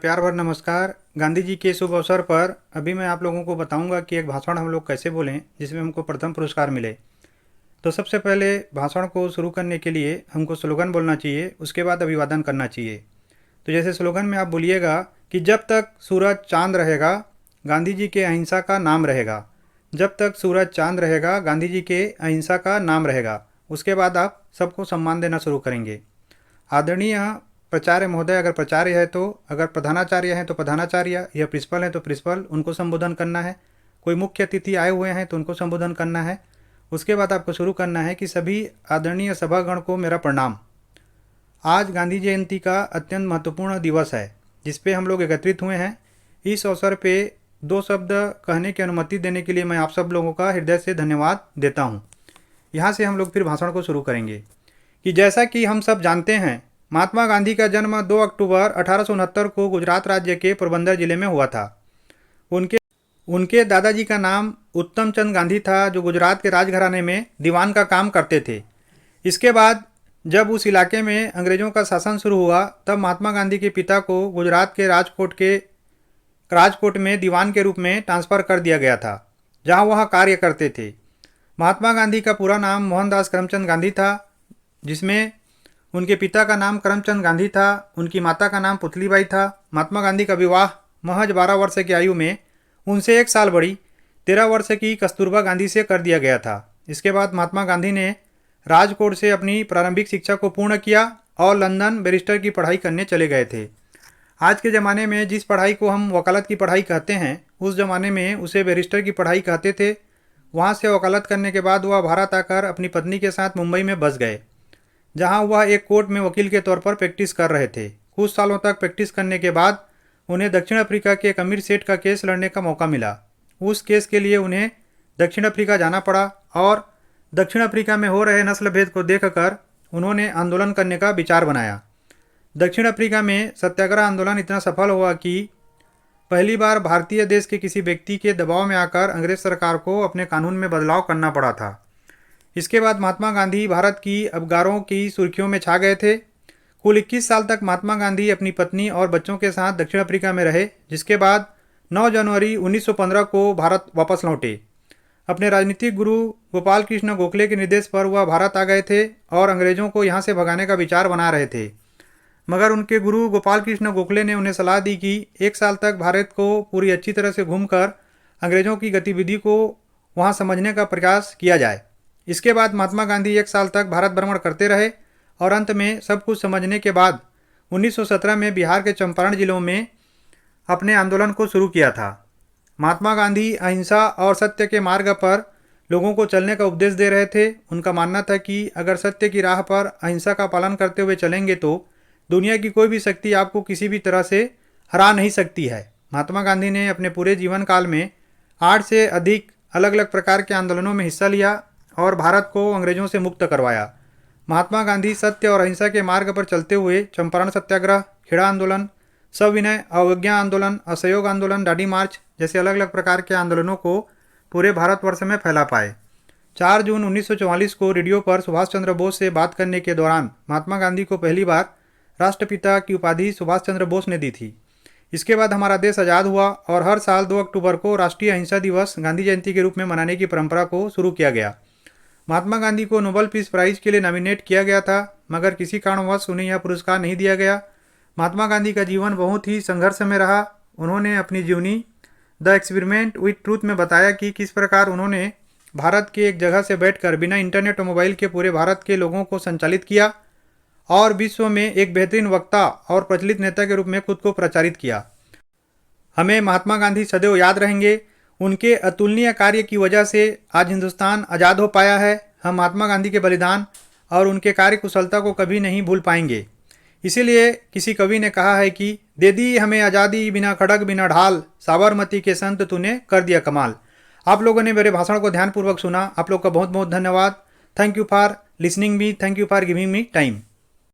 प्यार भर नमस्कार। गांधी जी के शुभ अवसर पर अभी मैं आप लोगों को बताऊंगा कि एक भाषण हम लोग कैसे बोलें जिसमें हमको प्रथम पुरस्कार मिले। तो सबसे पहले भाषण को शुरू करने के लिए हमको स्लोगन बोलना चाहिए, उसके बाद अभिवादन करना चाहिए। तो जैसे स्लोगन में आप बोलिएगा कि जब तक सूरज चांद रहेगा गांधी जी के अहिंसा का नाम रहेगा। जब तक सूरज चांद रहेगा गांधी जी के अहिंसा का नाम रहेगा। उसके बाद आप सबको सम्मान देना शुरू करेंगे। आदरणीय प्राचार्य महोदय अगर प्राचार्य है तो, अगर प्रधानाचार्य हैं तो प्रधानाचार्य, या प्रिंसिपल है तो प्रिंसिपल, उनको संबोधन करना है। कोई मुख्य अतिथि आए हुए हैं तो उनको संबोधन करना है। उसके बाद आपको शुरू करना है कि सभी आदरणीय सभागण को मेरा प्रणाम। आज गांधी जयंती का अत्यंत महत्वपूर्ण दिवस है जिसपे हम लोग एकत्रित हुए हैं। इस अवसर पे दो शब्द कहने की अनुमति देने के लिए मैं आप सब लोगों का हृदय से धन्यवाद देता हूँ। यहाँ से हम लोग फिर भाषण को शुरू करेंगे कि जैसा कि हम सब जानते हैं, महात्मा गांधी का जन्म 2 अक्टूबर 1869 को गुजरात राज्य के पोरबंदर जिले में हुआ था। उनके उनके दादाजी का नाम उत्तम चंद गांधी था, जो गुजरात के राजघराने में दीवान का काम करते थे। इसके बाद जब उस इलाके में अंग्रेज़ों का शासन शुरू हुआ, तब महात्मा गांधी के पिता को गुजरात के राजकोट में दीवान के रूप में ट्रांसफ़र कर दिया गया था, जहां वह कार्य करते थे। महात्मा गांधी का पूरा नाम मोहनदास करमचंद गांधी था, जिसमें उनके पिता का नाम करमचंद गांधी था, उनकी माता का नाम पुतलीबाई था। महात्मा गांधी का विवाह महज 12 वर्ष की आयु में उनसे 1 साल बड़ी 13 वर्ष की कस्तूरबा गांधी से कर दिया गया था। इसके बाद महात्मा गांधी ने राजकोट से अपनी प्रारंभिक शिक्षा को पूर्ण किया और लंदन बैरिस्टर की पढ़ाई करने चले गए थे। आज के ज़माने में जिस पढ़ाई को हम वकालत की पढ़ाई कहते हैं, उस ज़माने में उसे बैरिस्टर की पढ़ाई कहते थे। वहाँ से वकालत करने के बाद वह भारत आकर अपनी पत्नी के साथ मुंबई में बस गए, जहां वह एक कोर्ट में वकील के तौर पर प्रैक्टिस कर रहे थे। कुछ सालों तक प्रैक्टिस करने के बाद उन्हें दक्षिण अफ्रीका के एक अमीर सेठ का केस लड़ने का मौका मिला। उस केस के लिए उन्हें दक्षिण अफ्रीका जाना पड़ा और दक्षिण अफ्रीका में हो रहे नस्ल भेद को देखकर उन्होंने आंदोलन करने का विचार बनाया। दक्षिण अफ्रीका में सत्याग्रह आंदोलन इतना सफल हुआ कि पहली बार भारतीय देश के किसी व्यक्ति के दबाव में आकर अंग्रेज सरकार को अपने कानून में बदलाव करना पड़ा था। इसके बाद महात्मा गांधी भारत की अखबारों की सुर्खियों में छा गए थे। कुल 21 साल तक महात्मा गांधी अपनी पत्नी और बच्चों के साथ दक्षिण अफ्रीका में रहे, जिसके बाद 9 जनवरी 1915 को भारत वापस लौटे। अपने राजनीतिक गुरु गोपाल कृष्ण गोखले के निर्देश पर वह भारत आ गए थे और अंग्रेजों को यहाँ से भगाने का विचार बना रहे थे। मगर उनके गुरु गोपाल कृष्ण गोखले ने उन्हें सलाह दी कि 1 साल तक भारत को पूरी अच्छी तरह से घूमकर अंग्रेजों की गतिविधि को वहाँ समझने का प्रयास किया जाए। इसके बाद महात्मा गांधी 1 साल तक भारत भ्रमण करते रहे और अंत में सब कुछ समझने के बाद 1917 में बिहार के चंपारण जिलों में अपने आंदोलन को शुरू किया था। महात्मा गांधी अहिंसा और सत्य के मार्ग पर लोगों को चलने का उपदेश दे रहे थे। उनका मानना था कि अगर सत्य की राह पर अहिंसा का पालन करते हुए चलेंगे तो दुनिया की कोई भी शक्ति आपको किसी भी तरह से हरा नहीं सकती है। महात्मा गांधी ने अपने पूरे जीवन काल में 8 से अधिक अलग अलग प्रकार के आंदोलनों में हिस्सा लिया और भारत को अंग्रेजों से मुक्त करवाया। महात्मा गांधी सत्य और अहिंसा के मार्ग पर चलते हुए चंपारण सत्याग्रह, खेड़ा आंदोलन, सविनय अवज्ञा आंदोलन, असहयोग आंदोलन, दांडी मार्च जैसे अलग अलग प्रकार के आंदोलनों को पूरे भारतवर्ष में फैला पाए। 4 जून 1944 को रेडियो पर सुभाष चंद्र बोस से बात करने के दौरान महात्मा गांधी को पहली बार राष्ट्रपिता की उपाधि सुभाष चंद्र बोस ने दी थी। इसके बाद हमारा देश आज़ाद हुआ और हर साल 2 अक्टूबर को राष्ट्रीय अहिंसा दिवस गांधी जयंती के रूप में मनाने की परंपरा को शुरू किया गया। महात्मा गांधी को नोबेल पीस प्राइज के लिए नॉमिनेट किया गया था, मगर किसी कारणवश उन्हें यह पुरस्कार नहीं दिया गया। महात्मा गांधी का जीवन बहुत ही संघर्ष में रहा। उन्होंने अपनी जीवनी द एक्सपेरिमेंट विथ ट्रूथ में बताया कि किस प्रकार उन्होंने भारत के एक जगह से बैठकर बिना इंटरनेट और मोबाइल के पूरे भारत के लोगों को संचालित किया और विश्व में एक बेहतरीन वक्ता और प्रचलित नेता के रूप में खुद को प्रचारित किया। हमें महात्मा गांधी सदैव याद रहेंगे। उनके अतुलनीय कार्य की वजह से आज हिंदुस्तान आज़ाद हो पाया है। हम महात्मा गांधी के बलिदान और उनके कार्य कुशलता को कभी नहीं भूल पाएंगे। इसीलिए किसी कवि ने कहा है कि दे दी हमें आज़ादी बिना खड़ग बिना ढाल, साबरमती के संत तूने कर दिया कमाल। आप लोगों ने मेरे भाषण को ध्यानपूर्वक सुना। आप लोग का बहुत बहुत धन्यवाद। Thank you for listening me, thank you for giving me time.